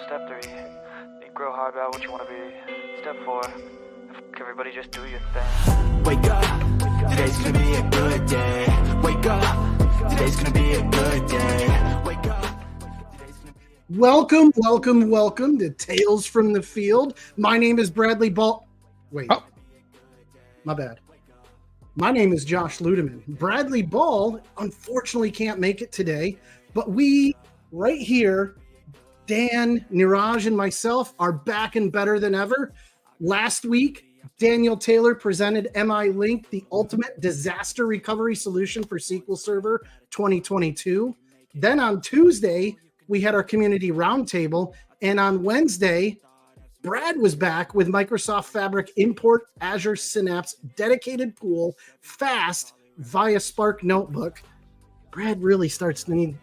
Step 3, you grow hard about what you want to be. Step 4, everybody just do your thing. Wake up, today's gonna be a good day. Wake up, today's gonna be a good day. Wake up. Welcome to Tales from the Field. My name is Bradley Ball. Wait, my bad. My name is Josh Luedeman. Bradley Ball unfortunately can't make it today, but we right here, Dan, Neeraj, and myself are back and better than ever. Last week, Daniel Taylor presented MI Link, the ultimate disaster recovery solution for SQL Server 2022. Then on Tuesday, we had our community roundtable, and on Wednesday, Brad was back with Microsoft Fabric Import Azure Synapse dedicated pool fast via Spark Notebook. Brad really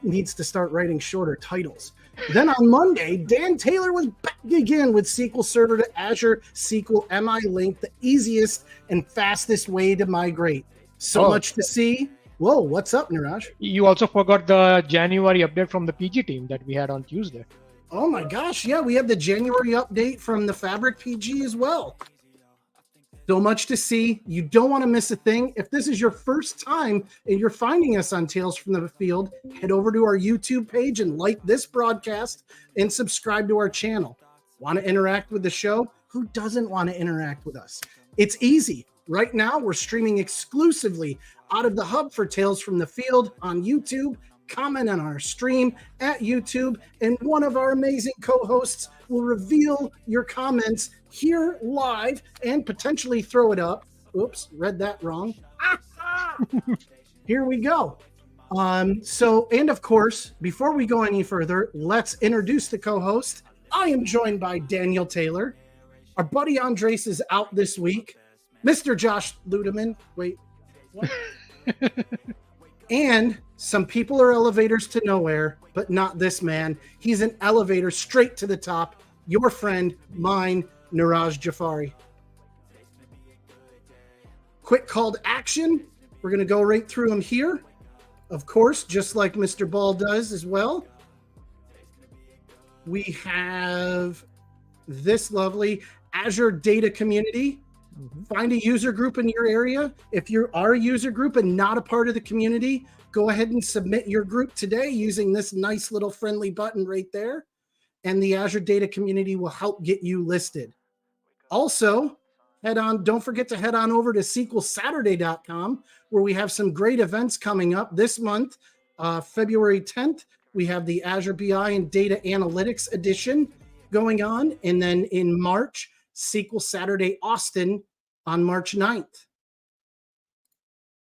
needs to start writing shorter titles. Then on Monday, Dan Taylor was back again with SQL Server to Azure SQL MI Link, the easiest and fastest way to migrate. So much to see. Whoa, what's up, Neeraj? You also forgot the January update from the PG team that we had on Tuesday. Oh my gosh, yeah, we had the January update from the Fabric PG as well. So much to see. You don't want to miss a thing. If this is your first time and you're finding us on Tales from the Field, head over to our YouTube page and like this broadcast and subscribe to our channel. Want to interact with the show? Who doesn't want to interact with us? It's easy. Right now, we're streaming exclusively out of the hub for Tales from the Field on YouTube. Comment on our stream at YouTube, and one of our amazing co-hosts will reveal your comments here live and potentially throw it up. Oops, read that wrong. Here we go. And of course, before we go any further, let's introduce the co-host. I am joined by Daniel Taylor. Our buddy Andres is out this week. Mr. Josh Luedeman. Wait, what? And some people are elevators to nowhere, but not this man. He's an elevator straight to the top. Your friend, mine, Neeraj Jhaveri. Quick call to action. We're going to go right through them here. Of course, just like Mr. Ball does as well. We have this lovely Azure data community. Find a user group in your area. If you are a user group and not a part of the community, go ahead and submit your group today using this nice little friendly button right there. And the Azure data community will help get you listed. Also, don't forget to head on over to SQLSaturday.com, where we have some great events coming up this month. February 10th, we have the Azure BI and Data Analytics edition going on. And then in March, SQL Saturday Austin on March 9th.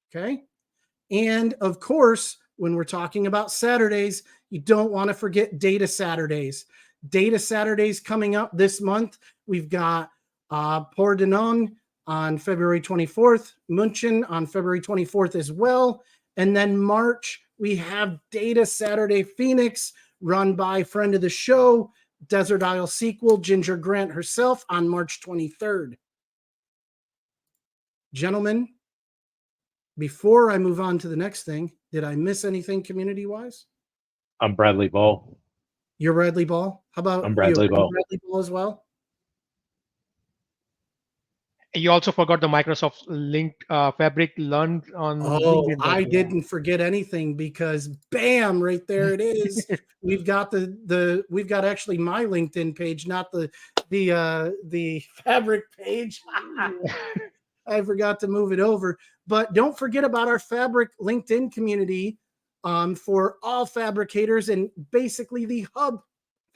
Okay. And of course, when we're talking about Saturdays, you don't want to forget Data Saturdays. Data Saturdays coming up this month. We've got Pordenone on February 24th, München on February 24th as well. And then March, we have Data Saturday Phoenix, run by friend of the show, Desert Isle SQL, Ginger Grant herself, on March 23rd. Gentlemen, before I move on to the next thing, did I miss anything community-wise? I'm Bradley Ball. You're Bradley Ball? How about I'm Bradley Ball. Bradley Ball as well? You also forgot the Microsoft linked Fabric Learn on. Oh, I didn't forget anything because bam, right there it is. We've got we've got actually my LinkedIn page, not the Fabric page. I forgot to move it over. But don't forget about our Fabric LinkedIn community for all fabricators and basically the hub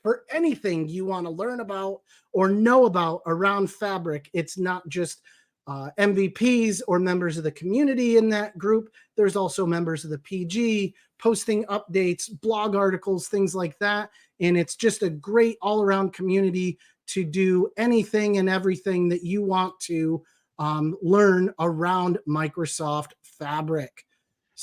for anything you want to learn about or know about around Fabric. It's not just MVPs or members of the community in that group. There's also members of the PG posting updates, blog articles, things like that. And it's just a great all-around community to do anything and everything that you want to learn around Microsoft Fabric.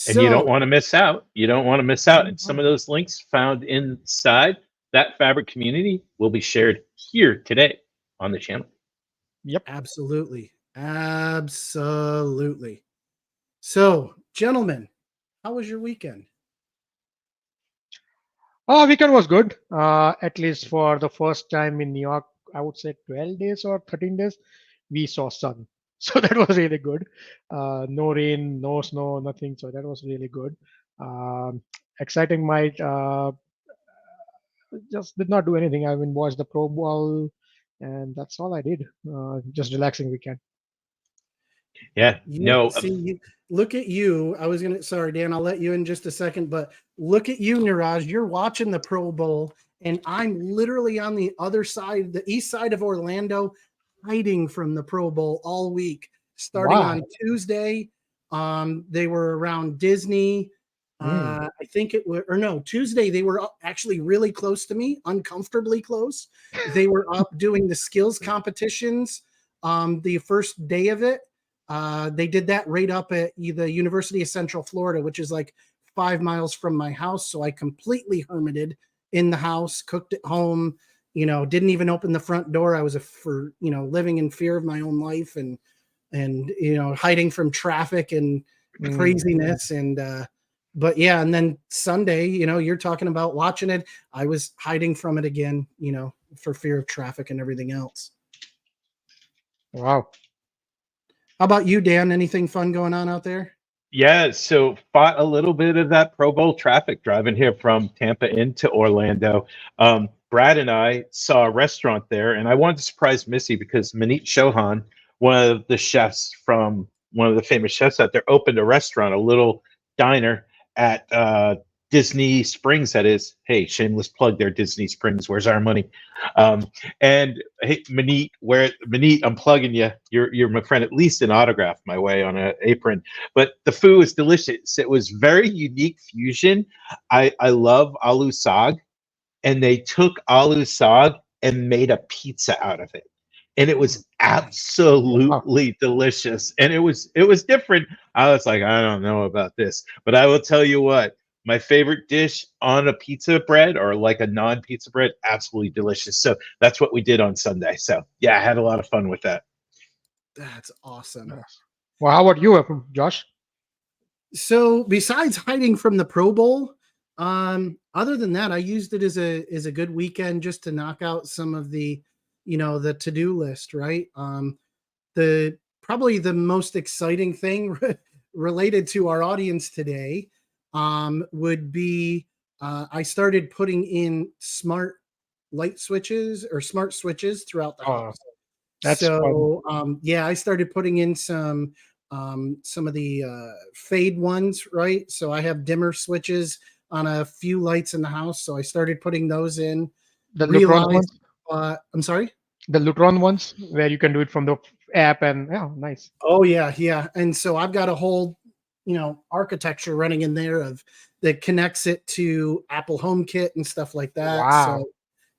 And you don't want to miss out. You don't want to miss out. And some of those links found inside that Fabric community will be shared here today on the channel. Yep. Absolutely. Absolutely. So, gentlemen, how was your weekend? Weekend was good. At least for the first time in New York, I would say 12 days or 13 days, we saw sun. So that was really good. No rain, no snow, nothing. So that was really good. Um, Exciting might just did not do anything. I mean, watched the Pro Bowl, and that's all I did. Just relaxing weekend. Yeah, You no, see, you look at you. I was gonna, sorry, Dan, I'll let you in just a second, but look at you, Neeraj. You're watching the Pro Bowl, and I'm literally on the other side, the east side of Orlando, hiding from the Pro Bowl all week. Starting on Wow. Tuesday, they were around Disney. Mm. I think it was, or no, Tuesday they were actually really close to me, uncomfortably close. They were up doing the skills competitions. The first day of it. They did that right up at the University of Central Florida, which is like 5 miles from my house. So I completely hermited in the house, cooked at home, didn't even open the front door. I was living in fear of my own life and hiding from traffic and Mm. craziness. But yeah, and then Sunday, you're talking about watching it. I was hiding from it again, for fear of traffic and everything else. Wow. How about you, Dan? Anything fun going on out there? yeah. So fought a little bit of that Pro Bowl traffic driving here from Tampa into Orlando. Brad and I saw a restaurant there, and I wanted to surprise Missy because Manit Chauhan, one of the chefs from one of the famous chefs out there, opened a restaurant, a little diner at Disney Springs. That is, hey, shameless plug there, Disney Springs. Where's our money? Um, and hey, Manit, I'm plugging you. You're my friend. At least an autograph my way on an apron. But the food was delicious. It was very unique fusion. I love aloo sag, and they took aloo sag and made a pizza out of it, and it was Wow. absolutely delicious. And it was different. I was like, I don't know about this, but I will tell you what. My favorite dish on a pizza bread or like a non-pizza bread, absolutely delicious. So that's what we did on Sunday. So yeah, I had a lot of fun with that. That's awesome. Yes. Well, how about you, Josh? So besides hiding from the Pro Bowl, other than that, I used it as a good weekend just to knock out some of the to-do list, right? The probably the most exciting thing related to our audience today would be I started putting in smart light switches or smart switches throughout the Oh, house. that's fun. So yeah, I started putting in some of the fade ones, right? So I have dimmer switches on a few lights in the house. So I started putting those in. The Lutron Realized, ones, I'm sorry. the Lutron ones, where you can do it from the app, and yeah, nice. Oh yeah, yeah. And so I've got a whole, architecture running in there of that connects it to Apple HomeKit and stuff like that. Wow. So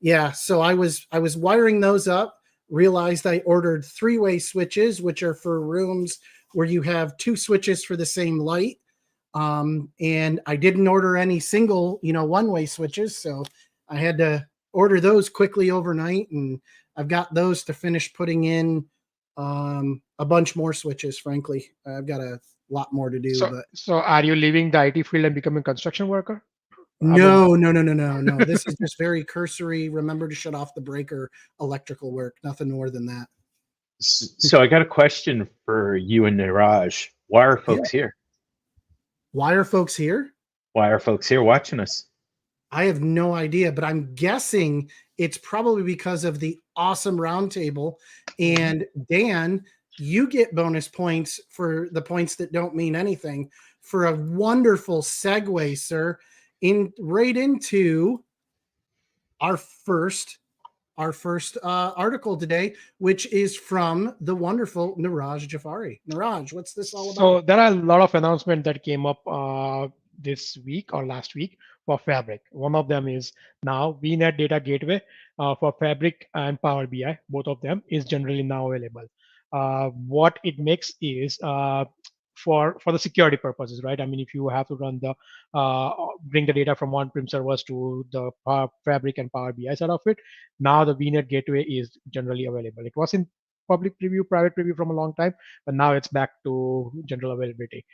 yeah, so I was wiring those up, realized I ordered three-way switches, which are for rooms where you have two switches for the same light. And I didn't order any single, one-way switches, so I had to order those quickly overnight, and I've got those to finish putting in a bunch more switches. Frankly, I've got a lot more to do, So, but so are you leaving the IT field and becoming a construction worker? I mean, no, no, no, no, no, no. This is just very cursory. Remember to shut off the breaker. Electrical work, nothing more than that. So I got a question for you and Niraj. Why are Yeah. folks here? Why are folks here? Why are folks here watching us? I have no idea, but I'm guessing it's probably because of the awesome roundtable. And Dan, you get bonus points for the points that don't mean anything for a wonderful segue, sir, in right into our first article today, which is from the wonderful Neeraj Jhaveri. Neeraj, what's this all about? so there are a lot of announcements that came up this week or last week for Fabric. One of them is now VNet Data Gateway for Fabric and Power BI. Both of them is generally now available. What it makes is for the security purposes, right? I mean, if you have to run the bring the data from on-prem servers to the Fabric and Power BI side of it, now the VNet Gateway is generally available. It was in public preview, private preview from a long time, but now it's back to general availability.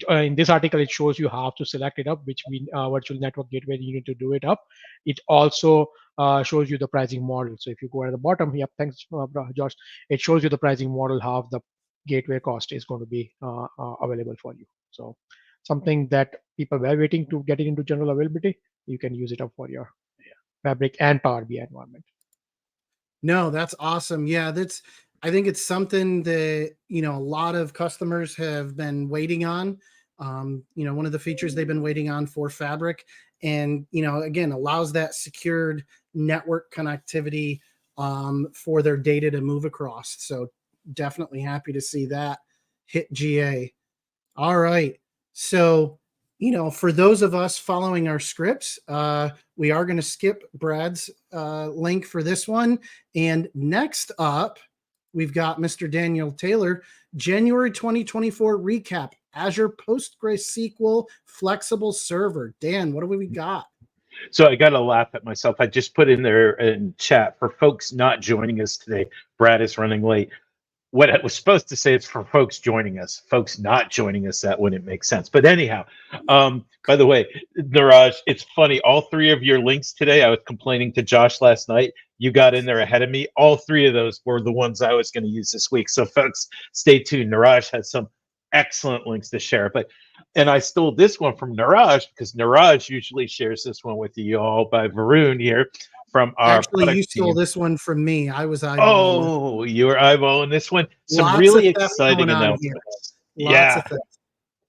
In this article, it shows you how to select it up, which virtual network gateway you need to do it up. It also shows you the pricing model. So if you go at the bottom, yep, thanks, Josh. It shows you the pricing model, how the gateway cost is going to be available for you. So something that people were waiting to get it into general availability, you can use it up for your Fabric and Power BI environment. No, that's awesome. Yeah, I think it's something that, a lot of customers have been waiting on. One of the features they've been waiting on for Fabric, and, again, allows that secured network connectivity for their data to move across. So definitely happy to see that hit GA. All right. So, for those of us following our scripts, we are going to skip Brad's link for this one. And next up, we've got Mr. Daniel Taylor, January 2024 recap, Azure PostgreSQL Flexible Server. Dan, what do we got? So I got to laugh at myself. I just put in there in chat for folks not joining us today. Brad is running late. What I was supposed to say is for folks joining us. Folks not joining us, that wouldn't make sense. But anyhow, by the way, Neeraj, it's funny. All three of your links today, I was complaining to Josh last night. You got in there ahead of me. All three of those were the ones I was going to use this week. So folks, stay tuned. Neeraj has some excellent links to share. And I stole this one from Neeraj because Neeraj usually shares this one with you all by Varun here. From our Actually, you stole this one from me. I was eyeballing. Oh, you were eyeballing this one. Some Lots really of theft exciting going on announcements. here. Lots of theft.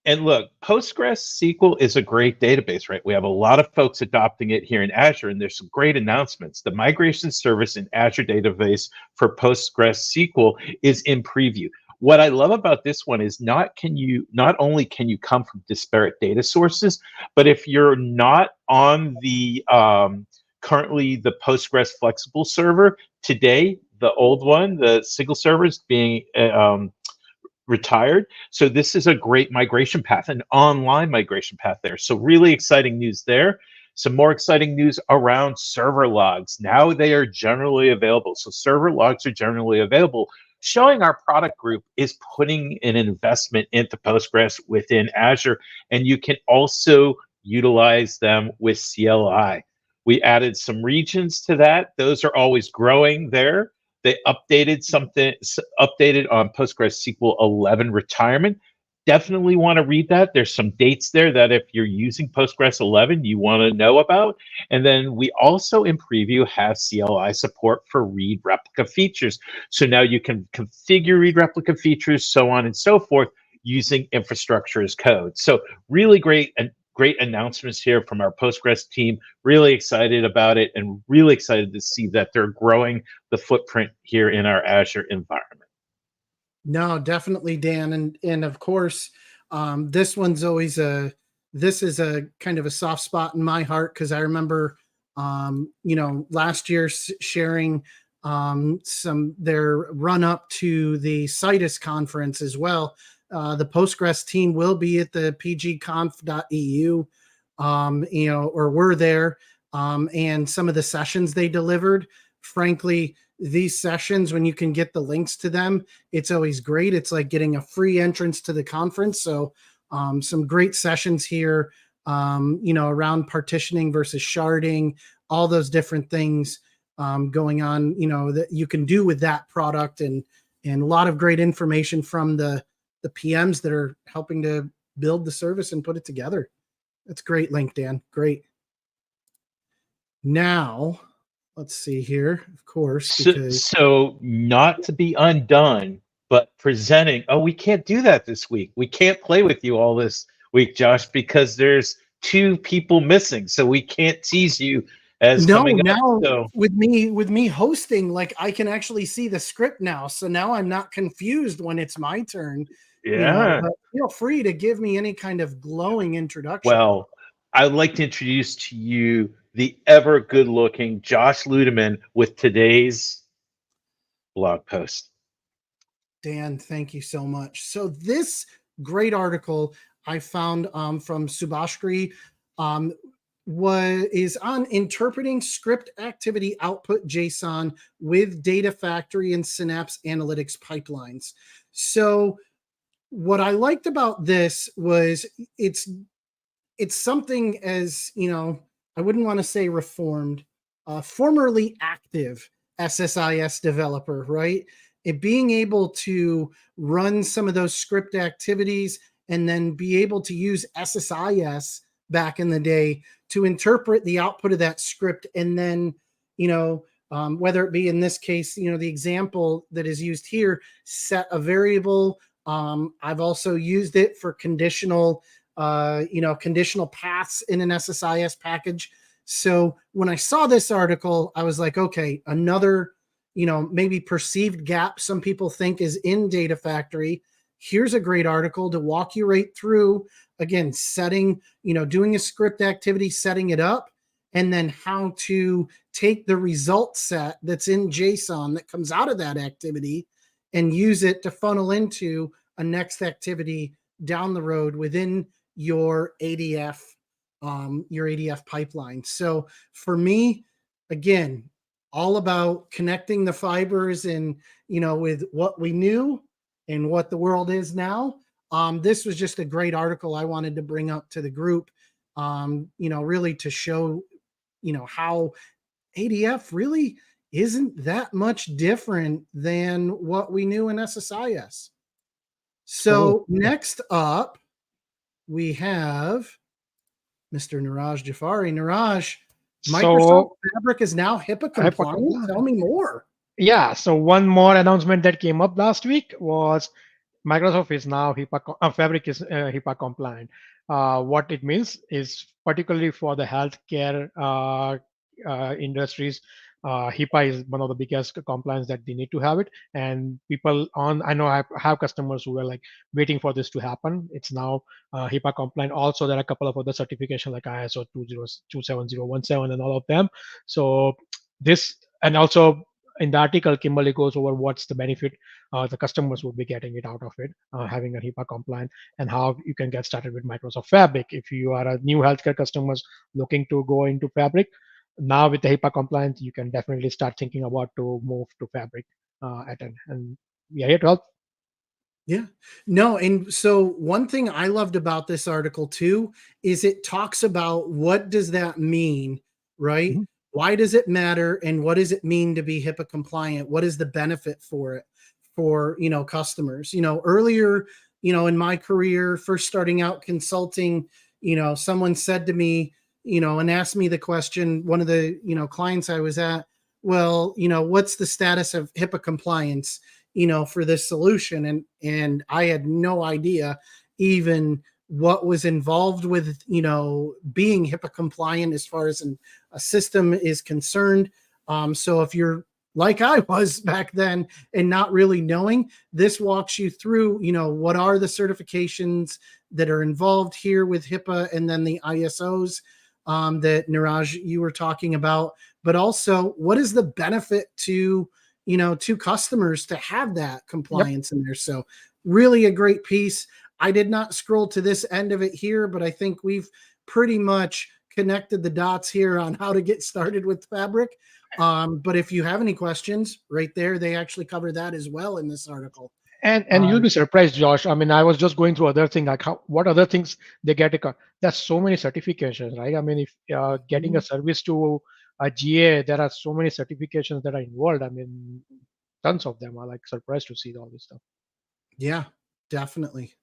And look, PostgreSQL is a great database, right? We have a lot of folks adopting it here in Azure, and there's some great announcements. The migration service in Azure database for PostgreSQL is in preview. What I love about this one is not only can you come from disparate data sources, but if you're not on the currently the Postgres flexible server today, the old one, the single server is being retired. So this is a great migration path, an online migration path there. So really exciting news there. Some more exciting news around server logs. Now they are generally available. So server logs are generally available, showing our product group is putting an investment into Postgres within Azure. And you can also utilize them with CLI. We added some regions to that. Those are always growing there. They updated on PostgreSQL 11 retirement. Definitely want to read that. There's some dates there that if you're using Postgres 11, you want to know about. And then we also in preview have CLI support for read replica features. So now you can configure read replica features, so on and so forth, using infrastructure as code. So really great announcements here from our Postgres team. Really excited about it and really excited to see that they're growing the footprint here in our Azure environment. No, definitely, Dan. And of course, this one's always this is a kind of a soft spot in my heart because I remember, last year sharing their run up to the Citus conference as well. The Postgres team will be at the pgconf.eu, or were there, and some of the sessions they delivered. Frankly, these sessions, when you can get the links to them, it's always great. It's like getting a free entrance to the conference. So some great sessions here, around partitioning versus sharding, all those different things going on, that you can do with that product, and a lot of great information from the PMs that are helping to build the service and put it together. That's great link, Dan. Great. Now, let's see here, of course. So not to be undone, but presenting. Oh, we can't do that this week. We can't play with you all this week, Josh, because there's 2 people missing. So we can't tease you as coming up. So with me hosting, like I can actually see the script now. So now I'm not confused when it's my turn. Yeah. But feel free to give me any kind of glowing introduction. Well, I'd like to introduce to you the ever good-looking Josh Luedeman with today's blog post. Dan, thank you so much. So this great article I found from Subhashri. is on interpreting script activity output JSON with Data Factory and Synapse Analytics pipelines. So what I liked about this was it's something, as you know, I wouldn't want to say reformed, formerly active SSIS developer, right? It being able to run some of those script activities and then be able to use SSIS back in the day to interpret the output of that script, and then, whether it be in this case, the example that is used here, set a variable. I've also used it for conditional paths in an SSIS package. So when I saw this article, I was like, okay, another, maybe perceived gap some people think is in Data Factory. Here's a great article to walk you right through, again, setting, doing a script activity, setting it up, and then how to take the result set that's in JSON that comes out of that activity and use it to funnel into a next activity down the road within your ADF pipeline. So for me, again, all about connecting the fibers and, with what we knew and what the world is now. This was just a great article I wanted to bring up to the group, really to show, how ADF really isn't that much different than what we knew in SSIS. So next up, we have Mr. Neeraj Jhaveri. Neeraj, Microsoft Fabric is now HIPAA compliant. Tell me more. Yeah, so one more announcement that came up last week was Microsoft is now Fabric is HIPAA compliant. What it means is, particularly for the healthcare industries, HIPAA is one of the biggest compliance that they need to have it. And I know I have customers who are like waiting for this to happen. It's now HIPAA compliant. Also, there are a couple of other certifications like ISO 27017 and all of them. So this, and also in the article, Kimberly goes over what's the benefit the customers will be getting it out of it, having a HIPAA compliant, and how you can get started with Microsoft Fabric. If you are a new healthcare customers looking to go into Fabric, now with the HIPAA compliance, you can definitely start thinking about to move to Fabric and we are here to help. Yeah, no. And so one thing I loved about this article too, is it talks about what does that mean, right? Mm-hmm. Why does it matter? And what does it mean to be HIPAA compliant? What is the benefit for it for, customers? Earlier, in my career, first starting out consulting, someone said to me, and asked me the question, one of the, clients I was at, well, what's the status of HIPAA compliance, for this solution? And I had no idea even what was involved with, being HIPAA compliant as far as a system is concerned. So if you're like I was back then and not really knowing, this walks you through, what are the certifications that are involved here with HIPAA, and then the ISOs that Neeraj, you were talking about, but also what is the benefit to, to customers to have that compliance in there. So really a great piece. I did not scroll to this end of it here, but I think we've pretty much connected the dots here on how to get started with Fabric. But if you have any questions, right there, they actually cover that as well in this article. And you'll be surprised, Josh. I mean, I was just going through other things, like what other things they get. There's so many certifications, right? I mean, if getting a service to a GA, there are so many certifications that are involved. I mean, tons of them. I'm like surprised to see all this stuff. Yeah, definitely.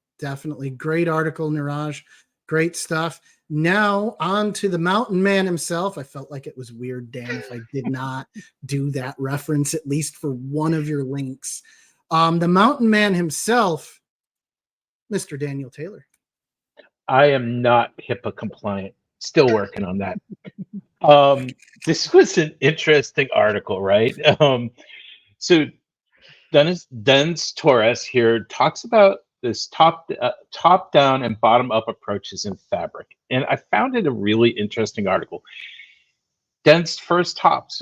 Great article, Neeraj. Great stuff. Now on to the mountain man himself. I felt like it was weird, Dan, if I did not do that reference, at least for one of your links. The mountain man himself, Mr. Daniel Taylor. I am not HIPAA compliant. Still working on that. This was an interesting article, right? So Dennis Torres here talks about this top-down and bottom-up approaches in Fabric. And I found it a really interesting article. Dennis first talks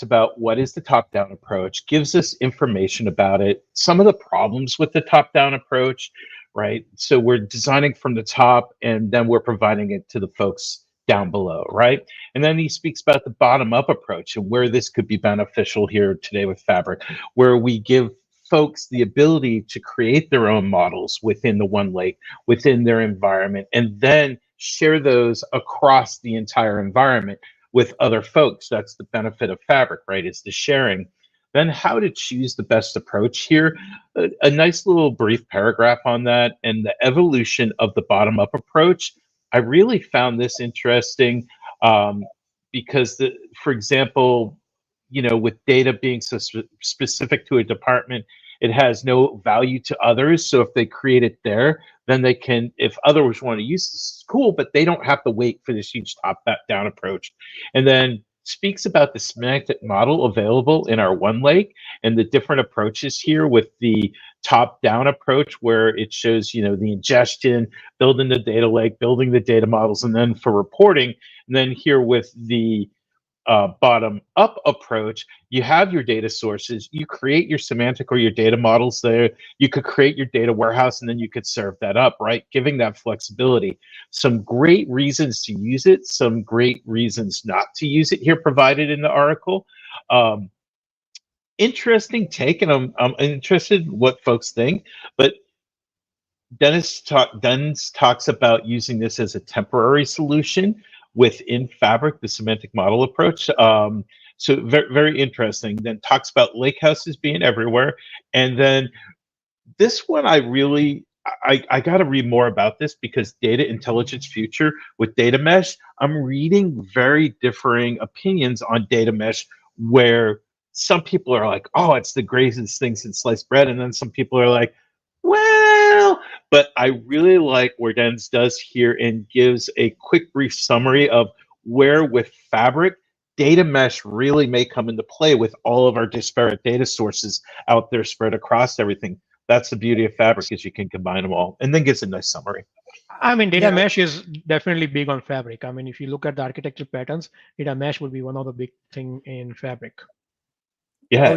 about what is the top-down approach, gives us information about it, some of the problems with the top-down approach, right? So we're designing from the top, and then we're providing it to the folks down below, right? And then he speaks about the bottom-up approach and where this could be beneficial here today with Fabric, where we give folks the ability to create their own models within the OneLake, within their environment, and then share those across the entire environment with other folks. That's the benefit of Fabric, right? Is the sharing. Then how to choose the best approach here. A nice little brief paragraph on that and the evolution of the bottom-up approach. I really found this interesting because, for example, with data being so specific to a department, it has no value to others. So if they create it there, then they can, if others want to use this, it's cool, but they don't have to wait for this huge top-down approach. And then speaks about the semantic model available in our OneLake and the different approaches here with the top-down approach where it shows, the ingestion, building the data lake, building the data models, and then for reporting. And then here with the bottom-up approach, you have your data sources, you create your semantic or your data models there, you could create your data warehouse, and then you could serve that up, right? Giving that flexibility. Some great reasons to use it, some great reasons not to use it here provided in the article. Interesting take, and I'm interested in what folks think, but Dennis talks about using this as a temporary solution within Fabric, the semantic model approach. So very, very interesting. Then talks about lakehouses being everywhere. And then this one, I got to read more about this because data intelligence future with data mesh, I'm reading very differing opinions on data mesh where some people are like, oh, it's the greatest thing since sliced bread. And then some people are like, well, but I really like where Dennis does here and gives a quick, brief summary of where with Fabric, data mesh really may come into play with all of our disparate data sources out there spread across everything. That's the beauty of Fabric is you can combine them all, and then gives a nice summary. I mean, data mesh is definitely big on Fabric. I mean, if you look at the architecture patterns, data mesh would be one of the big thing in Fabric. Yeah,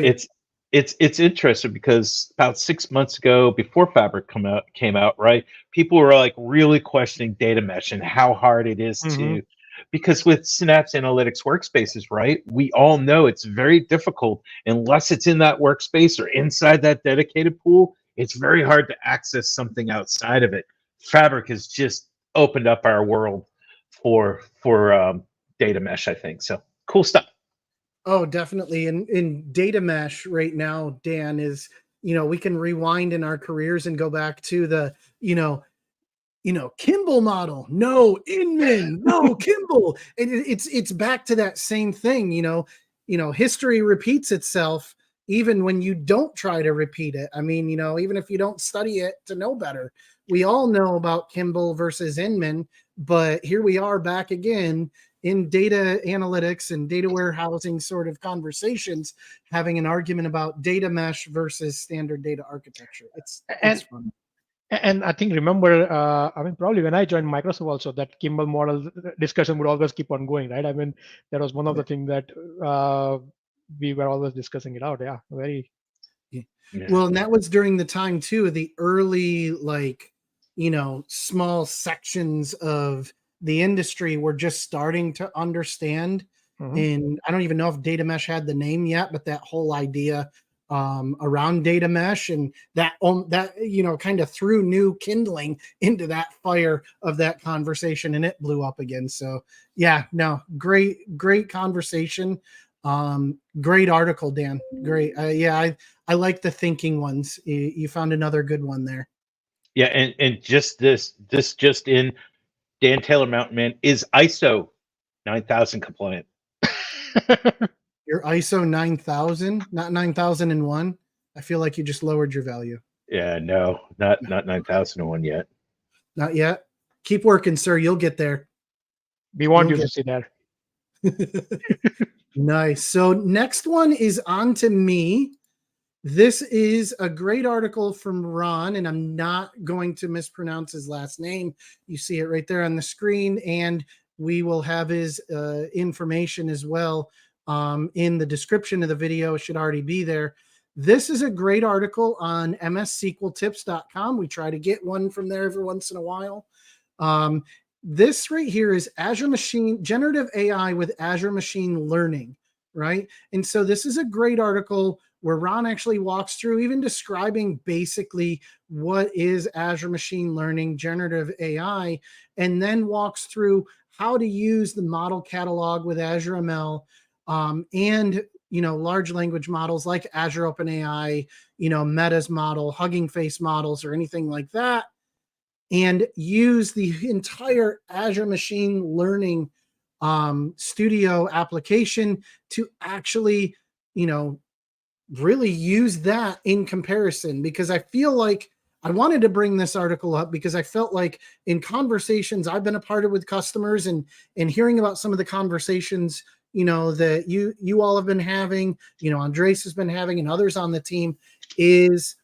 it's interesting because about 6 months ago, before Fabric came out, right? People were like really questioning data mesh and how hard it is to, because with Synapse Analytics workspaces, right? We all know it's very difficult unless it's in that workspace or inside that dedicated pool. It's very hard to access something outside of it. Fabric has just opened up our world for data mesh, I think. So cool stuff. Oh, definitely. And in data mesh right now, Dan, is, we can rewind in our careers and go back to the, Kimball model. No, Inman, no, Kimball. It's back to that same thing, history repeats itself even when you don't try to repeat it. I mean, even if you don't study it to know better. We all know about Kimball versus Inman, but here we are back again in data analytics and data warehousing sort of conversations, having an argument about data mesh versus standard data architecture. It's fun. And I think, remember, probably when I joined Microsoft also, that Kimball model discussion would always keep on going, right? I mean, that was one of the things that we were always discussing it out. Yeah, very. Yeah. Well, and that was during the time too, the early, small sections of the industry were just starting to understand. And I don't even know if data mesh had the name yet, but that whole idea around data mesh and that kind of threw new kindling into that fire of that conversation, and it blew up again. So yeah, no, great conversation. Great article, Dan. Great. I like the thinking ones. You found another good one there. Yeah, and just this just in, Dan Taylor Mountain Man is ISO 9000 compliant. You're ISO 9000, not 9001. I feel like you just lowered your value. Yeah, no, not 9001 yet. Not yet. Keep working, sir. You'll get there. We want you to see that. Nice. So next one is on to me. This is a great article from Ron, and I'm not going to mispronounce his last name. You see it right there on the screen, and we will have his information as well in the description of the video. It should already be there. This is a great article on mssqltips.com. We try to get one from there every once in a while. this right here is generative AI with Azure machine learning, right? And so this is a great article where Ron actually walks through, even describing basically what is Azure machine learning, generative AI, and then walks through how to use the model catalog with Azure ML, and large language models like Azure OpenAI, Meta's model, Hugging Face models, or anything like that, and use the entire Azure machine learning studio application to actually, really use that in comparison. Because I feel like I wanted to bring this article up because I felt like in conversations I've been a part of with customers, and hearing about some of the conversations, that you all have been having, Andres has been having, and others on the team, is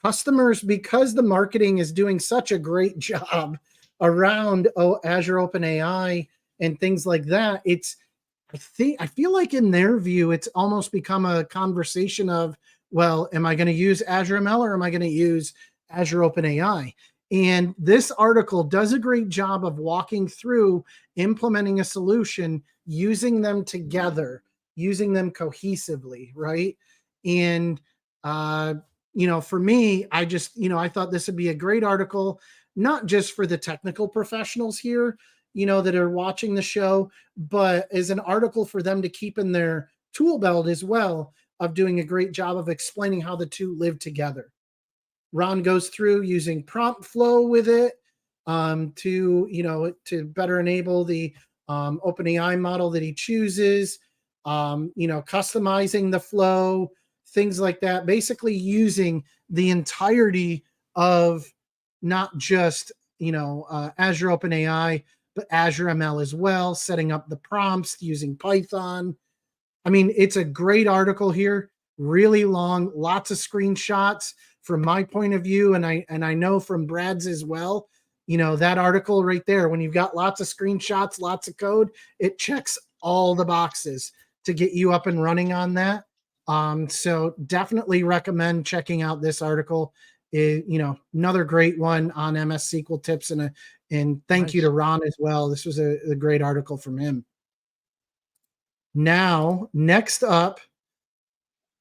customers, because the marketing is doing such a great job around Azure OpenAI and things like that. I feel like in their view, it's almost become a conversation of, well, am I going to use Azure ML or am I going to use Azure OpenAI? And this article does a great job of walking through implementing a solution, using them together, using them cohesively, right? And for me, I just, I thought this would be a great article, not just for the technical professionals here, that are watching the show, but as an article for them to keep in their tool belt as well, of doing a great job of explaining how the two live together. Ron goes through using prompt flow with it to better enable the OpenAI model that he chooses, customizing the flow, things like that, basically using the entirety of not just, Azure OpenAI, but Azure ML as well, setting up the prompts using Python. I mean, it's a great article here, really long, lots of screenshots from my point of view. And I know from Brad's as well, that article right there, when you've got lots of screenshots, lots of code, it checks all the boxes to get you up and running on that. So definitely recommend checking out this article. Another great one on MS SQL tips, and thank you to Ron as well. This was a great article from him. Now, next up,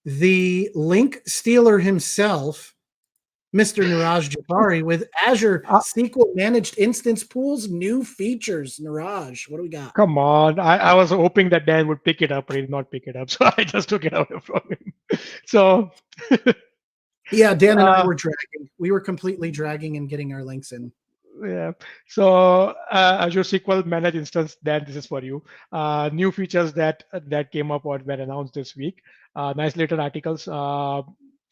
the link stealer himself, Mr. Neeraj Jhaveri, with Azure SQL Managed Instance Pools, new features. Neeraj, what do we got? Come on. I was hoping that Dan would pick it up, but he did not pick it up. So I just took it away from him. So yeah, Dan and I were dragging. We were completely dragging and getting our links in. Yeah. So Azure SQL Managed Instance, Dan, this is for you. New features that came up or were announced this week. Nice little articles.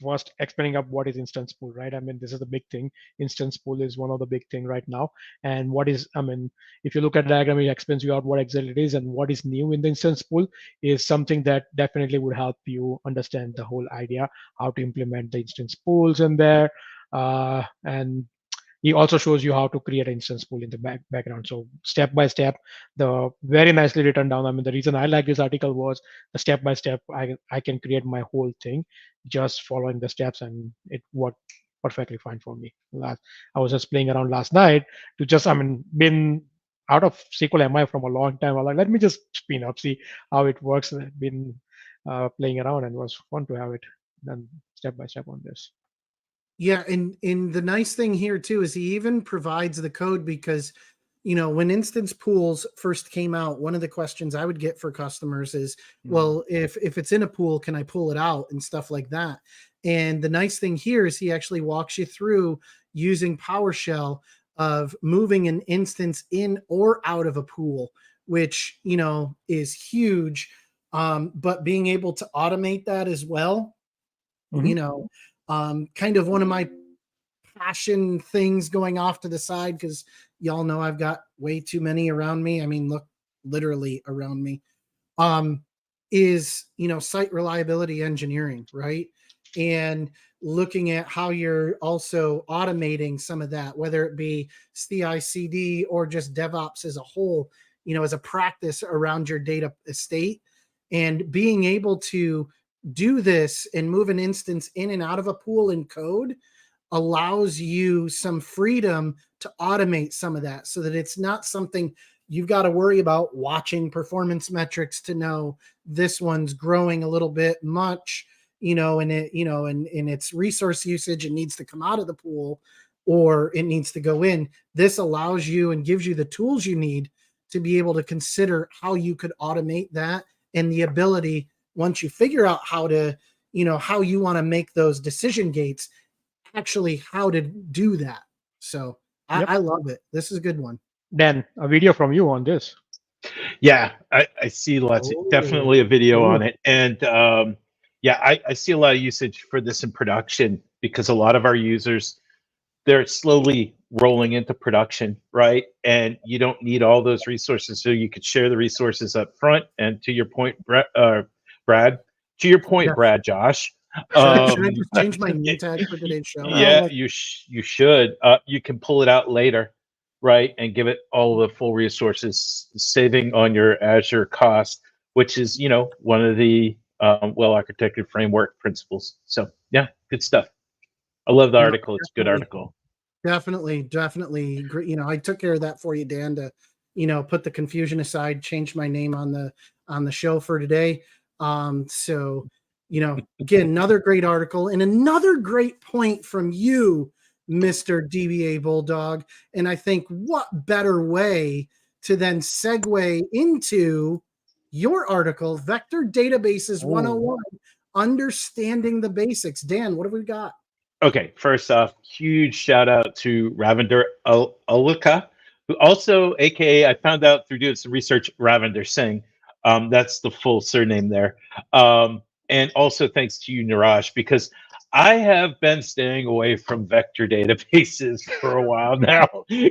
First, explaining up what is instance pool, right? I mean, this is the big thing. Instance pool is one of the big thing right now. And what is, I mean, if you look at the diagram, it explains you out what exactly it is, and what is new in the instance pool is something that definitely would help you understand the whole idea, how to implement the instance pools in there. And he also shows you how to create an instance pool in the background. So step by step, the very nicely written down. I mean, the reason I like this article was the step by step. I can create my whole thing just following the steps, and it worked perfectly fine for me. I was just playing around last night to just, I mean, been out of SQL MI from a long time. I'm like, let me just spin up, see how it works. I've been playing around, and it was fun to have it done step by step on this. Yeah, and the nice thing here too is he even provides the code, because when instance pools first came out, one of the questions I would get for customers is, well, if it's in a pool, can I pull it out and stuff like that? And the nice thing here is he actually walks you through using PowerShell of moving an instance in or out of a pool, which is huge. But being able to automate that as well, kind of one of my passion things going off to the side, because y'all know I've got way too many around me. I mean, look, literally around me, is, site reliability engineering, right? And looking at how you're also automating some of that, whether it be CI/CD or just DevOps as a whole, as a practice around your data estate, and being able to do this and move an instance in and out of a pool in code allows you some freedom to automate some of that so that it's not something you've got to worry about watching performance metrics to know this one's growing a little bit much, and in its resource usage, it needs to come out of the pool or it needs to go in. This allows you and gives you the tools you need to be able to consider how you could automate that, and the ability, once you figure out how to, how you want to make those decision gates, actually how to do that. So I love it. This is a good one. Dan, a video from you on this. Yeah, I see definitely a video on it. And I see a lot of usage for this in production because a lot of our users, they're slowly rolling into production, right? And you don't need all those resources. So you could share the resources up front. And to your point, Brad, Josh. Should I just change my name tag for today's show? Yeah, you should. You can pull it out later, right, and give it all the full resources, saving on your Azure cost, which is one of the well-architected framework principles. So yeah, good stuff. I love the article. It's a good article. Definitely. Great. I took care of that for you, Dan, to put the confusion aside, change my name on the show for today. So. Again, another great article and another great point from you, Mr. DBA Bulldog. And I think what better way to then segue into your article, Vector Databases 101, Understanding the Basics. Dan, what have we got? Okay, first off, huge shout out to Ravinder Alika, who also, AKA, I found out through doing some research, Ravinder Singh. That's the full surname there. And also thanks to you, Neeraj, because I have been staying away from vector databases for a while now,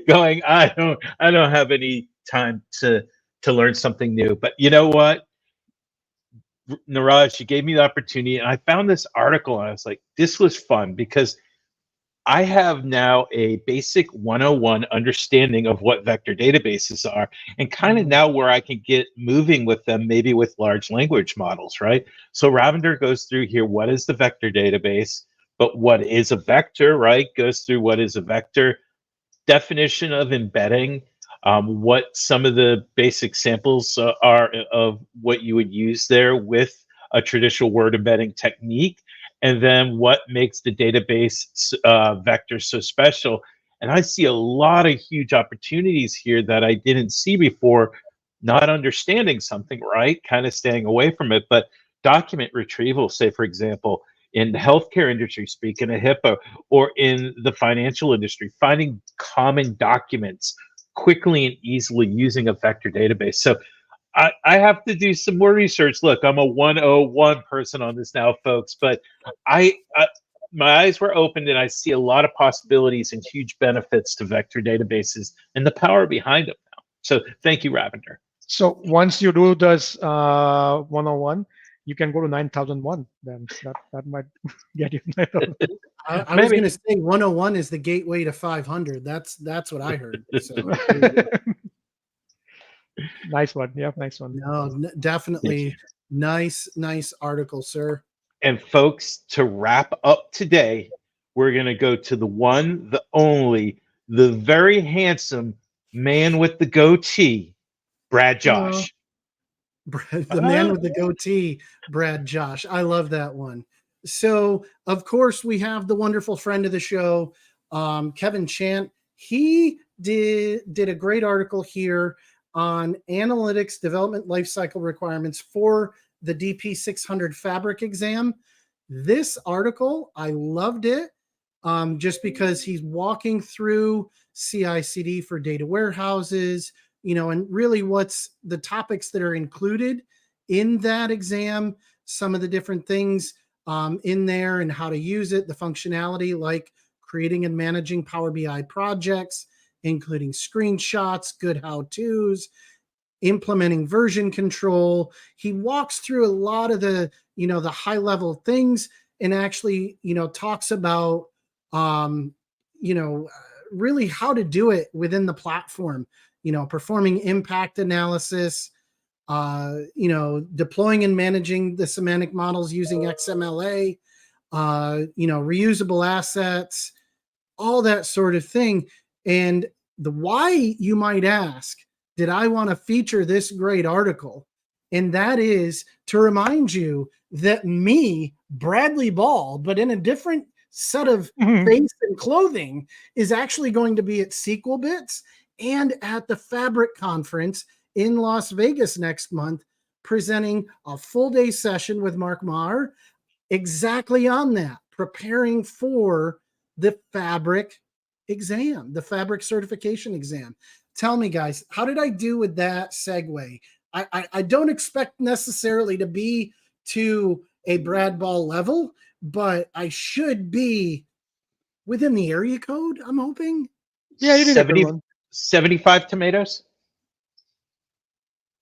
going, I don't have any time to learn something new. But you know what, Neeraj, you gave me the opportunity, and I found this article, and I was like, this was fun because I have now a basic 101 understanding of what vector databases are, and kind of now where I can get moving with them, maybe with large language models, right? So Ravinder goes through here, what is the vector database, but what is a vector, right? Goes through what is a vector, definition of embedding, what some of the basic samples are of what you would use there with a traditional word embedding technique, and then what makes the database vector so special. And I see a lot of huge opportunities here that I didn't see before, not understanding something, right? Kind of staying away from it. But document retrieval, say, for example, in the healthcare industry, speaking of HIPAA, or in the financial industry, finding common documents quickly and easily using a vector database. So I have to do some more research. Look, I'm a 101 person on this now, folks, but I my eyes were opened and I see a lot of possibilities and huge benefits to vector databases and the power behind them now. So thank you, Ravinder. So once you do this 101, you can go to 9001. Then that might get you. I was going to say 101 is the gateway to 500. That's what I heard. So. Nice one. Yeah, nice one. No, definitely nice article, sir. And folks, to wrap up today, we're going to go to the one, the only, the very handsome man with the goatee, Brad Josh. The man with the goatee, Brad Josh. I love that one. So, of course, we have the wonderful friend of the show, Kevin Chant. He did a great article here on analytics development lifecycle requirements for the DP 600 Fabric exam. This article, I loved it, just because he's walking through CI/CD for data warehouses, and really what's the topics that are included in that exam, some of the different things in there and how to use it, the functionality like creating and managing Power BI projects, including screenshots, good how-tos, implementing version control. He walks through a lot of the, the high-level things and actually, talks about, really how to do it within the platform, performing impact analysis, deploying and managing the semantic models using XMLA, reusable assets, all that sort of thing. And the why, you might ask, did I want to feature this great article? And that is to remind you that me, Bradley Ball, but in a different set of face and clothing, is actually going to be at SQL Bits and at the Fabric Conference in Las Vegas next month, presenting a full day session with Mark Maher exactly on that, preparing for the Fabric exam, the Fabric certification exam. Tell me, guys, how did I do with that segue? I don't expect necessarily to be to a Brad Ball level, but I should be within the area code, I'm hoping. Yeah, you did a good one. 75 tomatoes.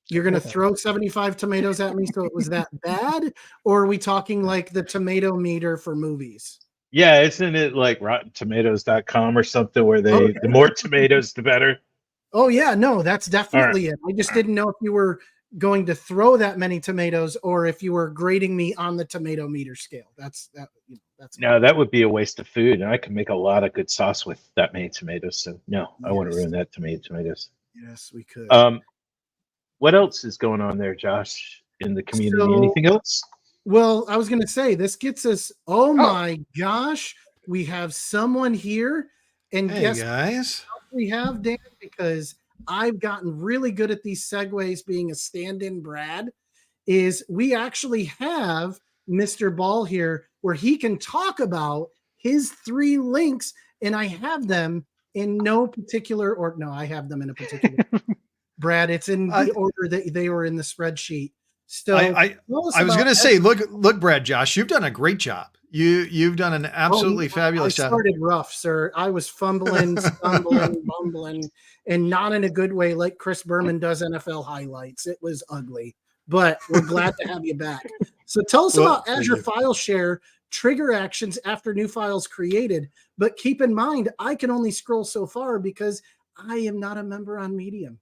You're going to throw 75 tomatoes at me, so it was that bad? Or are we talking like the tomato meter for movies? Yeah, isn't it like RottenTomatoes.com or something where the more tomatoes, the better? Oh, yeah, no, that's definitely it. I just didn't know if you were going to throw that many tomatoes or if you were grading me on the tomato meter scale. That's no, that would be a waste of food, and I could make a lot of good sauce with that many tomatoes. So no, I want to ruin that tomatoes. Yes, we could. What else is going on there, Josh, in the community? Anything else? Well, I was going to say, this gets us, my gosh, we have someone here. And hey, guess guys, what we have, Dan, because I've gotten really good at these segues being a stand-in Brad, is we actually have Mr. Ball here where he can talk about his 3 links, and I have them in no particular order. No, I have them in a particular Brad, it's in the order that they were in the spreadsheet. So I was going to say, look, Brad, Josh, you've done a great job. You've done an absolutely fabulous job. I started rough, sir. I was fumbling, stumbling, bumbling, and not in a good way like Chris Berman does NFL highlights. It was ugly, but we're glad to have you back. So tell us about Azure File Share, trigger actions after new files created. But keep in mind, I can only scroll so far because I am not a member on Medium.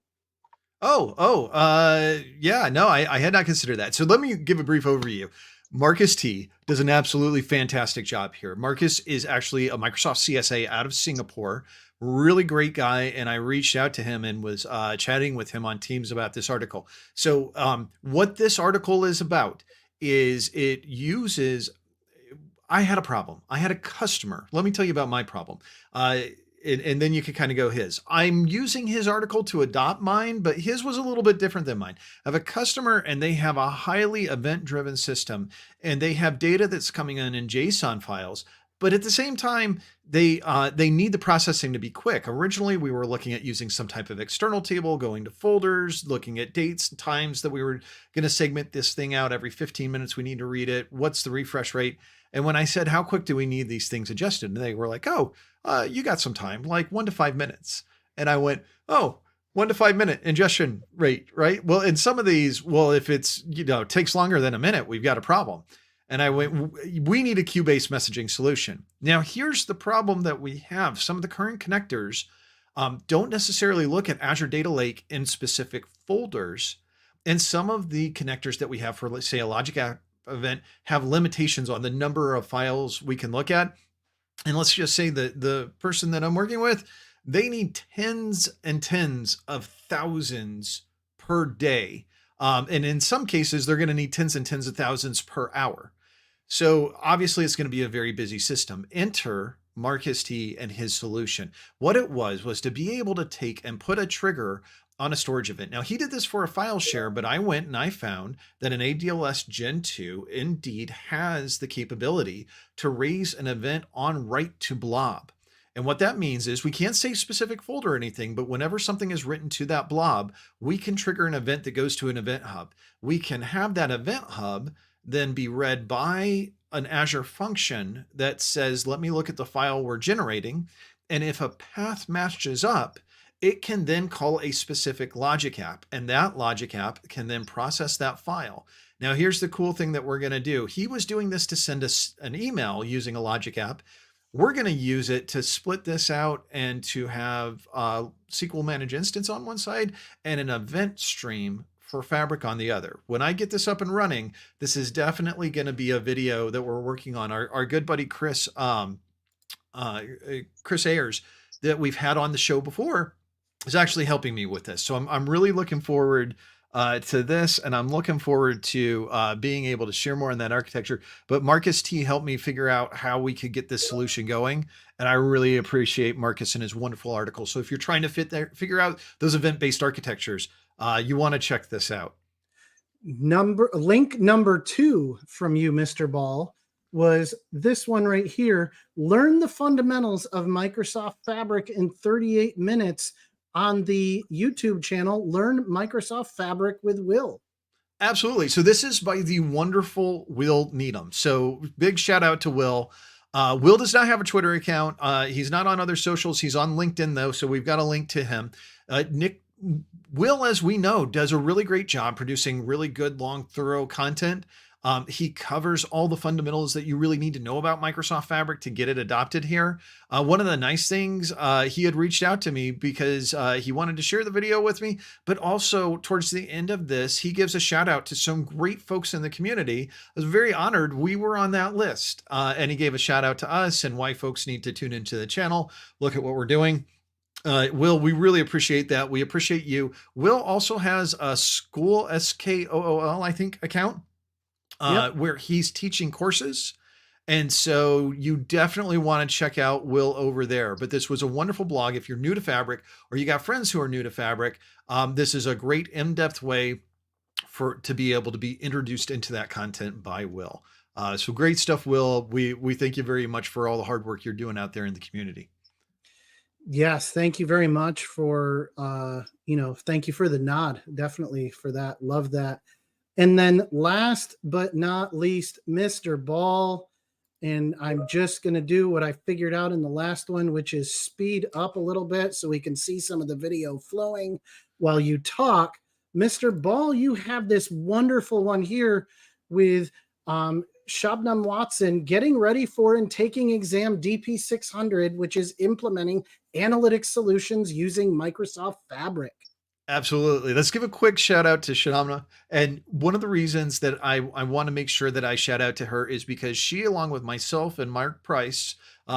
Yeah, no, I had not considered that. So let me give a brief overview. Marcus T does an absolutely fantastic job here. Marcus is actually a Microsoft CSA out of Singapore, really great guy. And I reached out to him and was chatting with him on Teams about this article. So what this article is about is it uses, I had a problem. I had a customer. Let me tell you about my problem. And then you can kind of go his. I'm using his article to adopt mine, but his was a little bit different than mine. I have a customer and they have a highly event-driven system and they have data that's coming in JSON files. But at the same time, they need the processing to be quick. Originally, we were looking at using some type of external table, going to folders, looking at dates and times that we were going to segment this thing out every 15 minutes. We need to read it. What's the refresh rate? And when I said, how quick do we need these things adjusted? And they were like, you got some time, like 1 to 5 minutes. And I went, 1 to 5 minute ingestion rate, right? Well, in some of these, if it's, takes longer than a minute, we've got a problem. And I went, we need a queue-based messaging solution. Now, here's the problem that we have. Some of the current connectors don't necessarily look at Azure Data Lake in specific folders. And some of the connectors that we have for, let's say, a Logic App event have limitations on the number of files we can look at. And let's just say that the person that I'm working with, they need tens and tens of thousands per day. And in some cases, they're going to need tens and tens of thousands per hour. So obviously it's going to be a very busy system. Enter Marcus T and his solution. What it was to be able to take and put a trigger on a storage event. Now he did this for a file share, but I went and I found that an ADLS Gen 2 indeed has the capability to raise an event on write to blob. And what that means is we can't say specific folder or anything, but whenever something is written to that blob, we can trigger an event that goes to an event hub. We can have that event hub then be read by an Azure function that says, let me look at the file we're generating. And if a path matches up, it can then call a specific logic app, and that logic app can then process that file. Now, here's the cool thing that we're going to do. He was doing this to send us an email using a logic app. We're going to use it to split this out and to have a SQL managed instance on one side and an event stream for Fabric on the other. When I get this up and running, this is definitely going to be a video that we're working on. Our good buddy Chris Chris Ayers that we've had on the show before is actually helping me with this. So I'm really looking forward to this, and I'm looking forward to being able to share more on that architecture. But Marcus T helped me figure out how we could get this solution going, and I really appreciate Marcus and his wonderful article. So if you're trying to figure out those event-based architectures, you want to check this out. Link number 2 from you, Mr. Ball, was this one right here. Learn the fundamentals of Microsoft Fabric in 38 minutes on the YouTube channel. Learn Microsoft Fabric with Will. Absolutely. So this is by the wonderful Will Needham. So big shout out to Will. Will does not have a Twitter account. He's not on other socials. He's on LinkedIn though. So we've got a link to him. Will, as we know, does a really great job producing really good, long, thorough content. He covers all the fundamentals that you really need to know about Microsoft Fabric to get it adopted here. One of the nice things, he had reached out to me because he wanted to share the video with me, but also towards the end of this, he gives a shout out to some great folks in the community. I was very honored we were on that list, and he gave a shout out to us and why folks need to tune into the channel, look at what we're doing. Will, we really appreciate that. We appreciate you. Will also has a school, SKOOL, I think, account. Where he's teaching courses. And so you definitely want to check out Will over there. But this was a wonderful blog. If you're new to Fabric or you got friends who are new to Fabric, this is a great in-depth way to be able to be introduced into that content by Will. So great stuff, Will. We thank you very much for all the hard work you're doing out there in the community. Yes, thank you very much for, thank you for the nod. Definitely for that. Love that. And then last but not least, Mr. Ball. And I'm just going to do what I figured out in the last one, which is speed up a little bit so we can see some of the video flowing while you talk. Mr. Ball, you have this wonderful one here with Shabnam Watson getting ready for and taking exam DP600, which is implementing analytics solutions using Microsoft Fabric. Absolutely. Let's give a quick shout out to Shamna. And one of the reasons that I want to make sure that I shout out to her is because she, along with myself and Mark Price,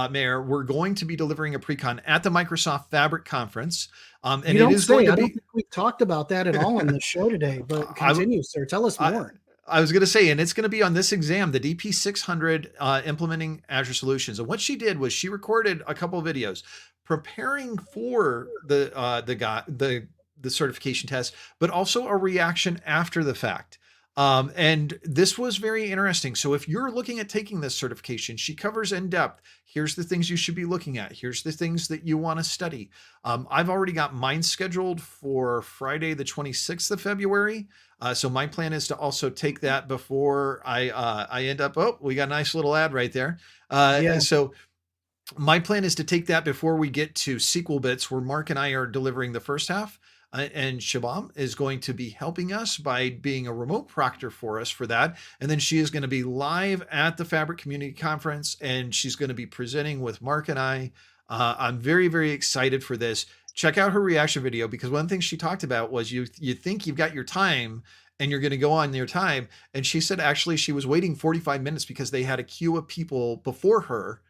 Mayor, we're going to be delivering a pre-con at the Microsoft Fabric Conference. And you don't it is say. going to I be... don't think we talked about that at all on the show today, but continue, sir. Tell us more. I was going to say, and it's going to be on this exam, the DP600 implementing Azure Solutions. And what she did was she recorded a couple of videos preparing for the certification test, but also a reaction after the fact. And this was very interesting. So if you're looking at taking this certification, she covers in depth. Here's the things you should be looking at. Here's the things that you want to study. I've already got mine scheduled for Friday, the 26th of February. So my plan is to also take that before I end up, we got a nice little ad right there. So my plan is to take that before we get to SQL Bits, where Mark and I are delivering the first half. And Shabam is going to be helping us by being a remote proctor for us for that. And then she is going to be live at the Fabric Community Conference, and she's going to be presenting with Mark and I. I'm very, very excited for this. Check out her reaction video, because one thing she talked about was you think you've got your time and you're going to go on your time. And she said actually she was waiting 45 minutes because they had a queue of people before her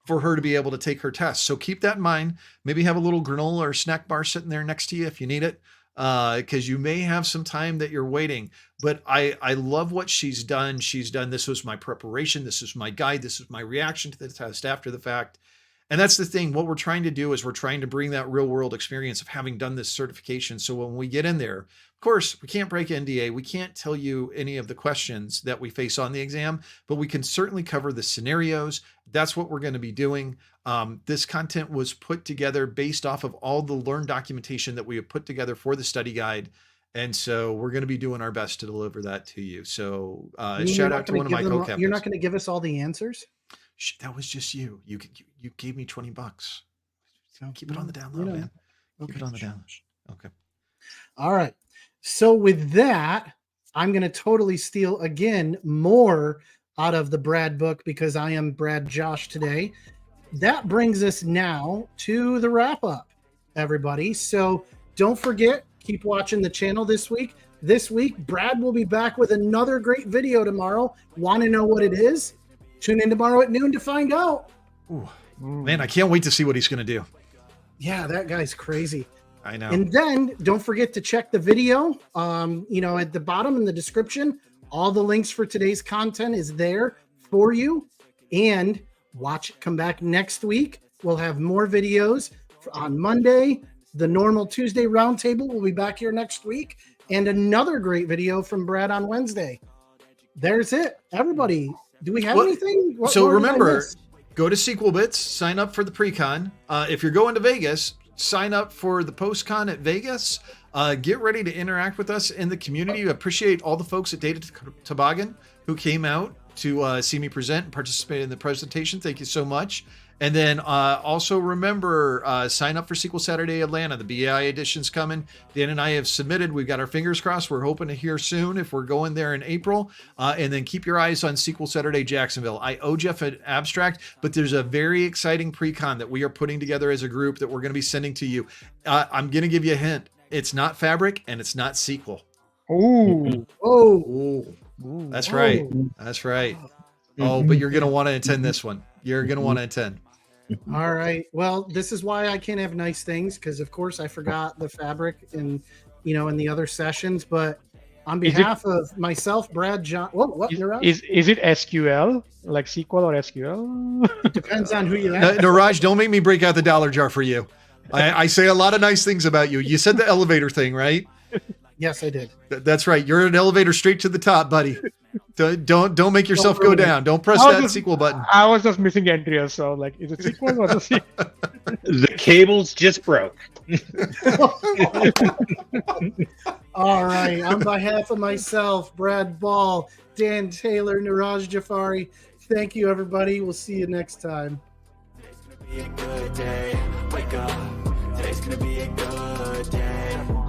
for her to be able to take her test. So keep that in mind. Maybe have a little granola or snack bar sitting there next to you if you need it, because you may have some time that you're waiting. But I love what she's done. This was my preparation. This is my guide. This is my reaction to the test after the fact. And that's the thing. What we're trying to do is we're trying to bring that real world experience of having done this certification. So when we get in there, of course, we can't break NDA. We can't tell you any of the questions that we face on the exam, but we can certainly cover the scenarios. That's what we're going to be doing. This content was put together based off of all the Learn documentation that we have put together for the study guide. And so we're going to be doing our best to deliver that to you. So shout out to one of my co-captains. You're not going to give us all the answers? That was just you. You gave me $20. So keep it on the down low, man. Keep it on the down. Okay. All right. So with that, I'm going to totally steal again more out of the Brad book, because I am Brad Josh today. That brings us now to the wrap up, everybody. So don't forget, keep watching the channel this week. This week, Brad will be back with another great video tomorrow. Want to know what it is? Tune in tomorrow at noon to find out. Ooh, Man, I can't wait to see what he's going to do. Yeah, that guy's crazy. I know. And then don't forget to check the video. At the bottom in the description, all the links for today's content is there for you. And come back next week. We'll have more videos on Monday. The normal Tuesday roundtable will be back here next week. And another great video from Brad on Wednesday. There's it. Everybody, do we have anything? So remember, go to SQL Bits, sign up for the pre-con. If you're going to Vegas, sign up for the post-con at Vegas. Get ready to interact with us in the community. I appreciate all the folks at Data Toboggan who came out to see me present and participate in the presentation. Thank you so much. And then also remember, sign up for SQL Saturday Atlanta. The BI edition's coming. Dan and I have submitted. We've got our fingers crossed. We're hoping to hear soon if we're going there in April. And then keep your eyes on SQL Saturday Jacksonville. I owe Jeff an abstract, but there's a very exciting pre-con that we are putting together as a group that we're going to be sending to you. I'm going to give you a hint. It's not Fabric and it's not SQL. Oh. That's right. That's right. Oh, but you're going to want to attend this one. You're going to want to attend. All right. Well, this is why I can't have nice things because, of course, I forgot the Fabric in the other sessions. But on behalf of myself, Brad, John, is it SQL like SQL or SQL? It depends on who you ask. Neeraj, don't make me break out the dollar jar for you. I say a lot of nice things about you. You said the elevator thing, right? Yes, I did. That's right. You're an elevator straight to the top, buddy. Don't make yourself go down. Don't press that SQL button. I was just missing Andrea, so like, is it SQL or the SQL? The cables just broke. All right. On behalf of myself, Brad Ball, Dan Taylor, Neeraj Jhaveri, thank you, everybody. We'll see you next time. Today's gonna be a good day. Wake up. Today's gonna be a good day.